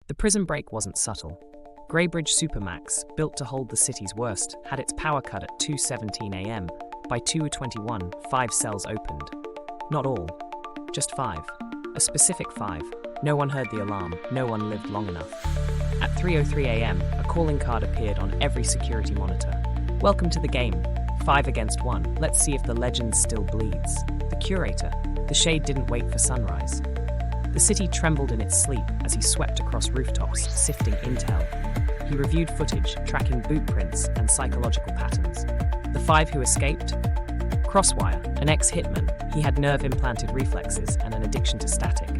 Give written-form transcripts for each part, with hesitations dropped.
The prison break wasn't subtle. Greybridge Supermax, built to hold the city's worst, had its power cut at 2:17 a.m. By 2:21, 5 cells opened. Not all, just 5. A specific 5. No one heard the alarm, no one lived long enough. At 3:03 a.m., a calling card appeared on every security monitor. Welcome to the game. 5 against 1. Let's see if the legend still bleeds. The curator. The shade didn't wait for sunrise. The city trembled in its sleep as he swept across rooftops, sifting intel. He reviewed footage, tracking boot prints and psychological patterns. The 5 who escaped? Crosswire, an ex-hitman. He had nerve-implanted reflexes and an addiction to static.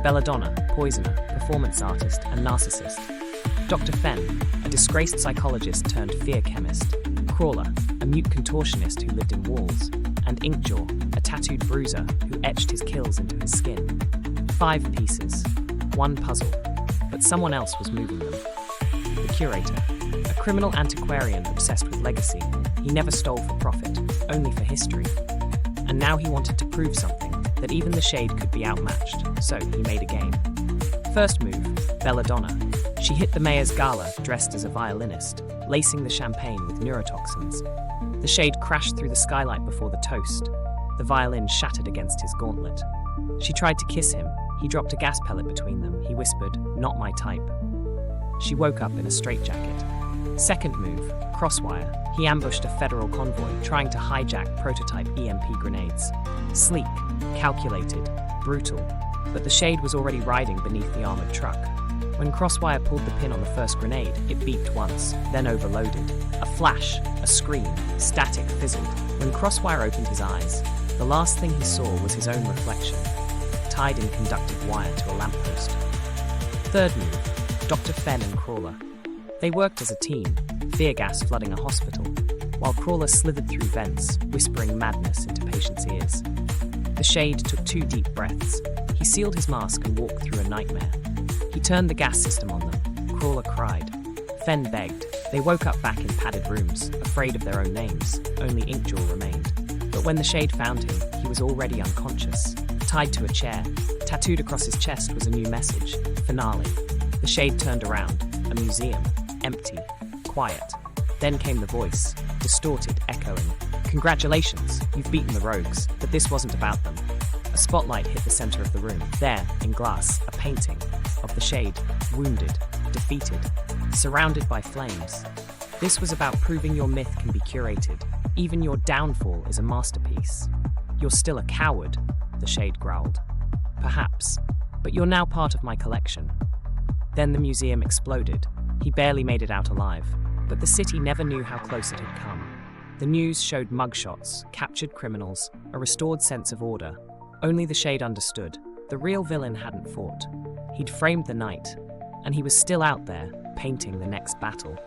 Belladonna, poisoner, performance artist, and narcissist. Dr. Fenn, a disgraced psychologist turned fear chemist. Crawler, a mute contortionist who lived in walls. And Inkjaw, a tattooed bruiser who etched his kills into his skin. 5 pieces. 1 puzzle. But someone else was moving them. The curator, a criminal antiquarian obsessed with legacy. He never stole for profit, only for history. And now he wanted to prove something, that even the shade could be outmatched, so he made a game. First move, Belladonna. She hit the mayor's gala dressed as a violinist, lacing the champagne with neurotoxins. The shade crashed through the skylight before the toast. The violin shattered against his gauntlet. She tried to kiss him. He dropped a gas pellet between them. He whispered, "Not my type." She woke up in a straitjacket. Second move, Crosswire. He ambushed a federal convoy, trying to hijack prototype EMP grenades. Sleek, calculated, brutal. But the shade was already riding beneath the armored truck. When Crosswire pulled the pin on the first grenade, it beeped once, then overloaded. A flash, a scream, static fizzled. When Crosswire opened his eyes, the last thing he saw was his own reflection, tied in conductive wire to a lamppost. Third move, Dr. Fenn and Crawler. They worked as a team, fear gas flooding a hospital, while Crawler slithered through vents, whispering madness into patients' ears. The shade took 2 deep breaths. He sealed his mask and walked through a nightmare. He turned the gas system on them. Crawler cried. Fenn begged. They woke up back in padded rooms, afraid of their own names. Only Inkjaw remained. But when the shade found him, he was already unconscious, tied to a chair. Tattooed across his chest was a new message. Finale. The shade turned around. A museum. Empty. Quiet. Then came the voice, distorted, echoing. Congratulations, you've beaten the rogues, but this wasn't about them. A spotlight hit the center of the room. There, in glass, a painting of the shade, wounded, defeated, surrounded by flames. This was about proving your myth can be curated. Even your downfall is a masterpiece. You're still a coward, the shade growled. Perhaps, but you're now part of my collection. Then the museum exploded. He barely made it out alive, but the city never knew how close it had come. The news showed mugshots, captured criminals, a restored sense of order. Only the shade understood. The real villain hadn't fought. He'd framed the night, and he was still out there, painting the next battle.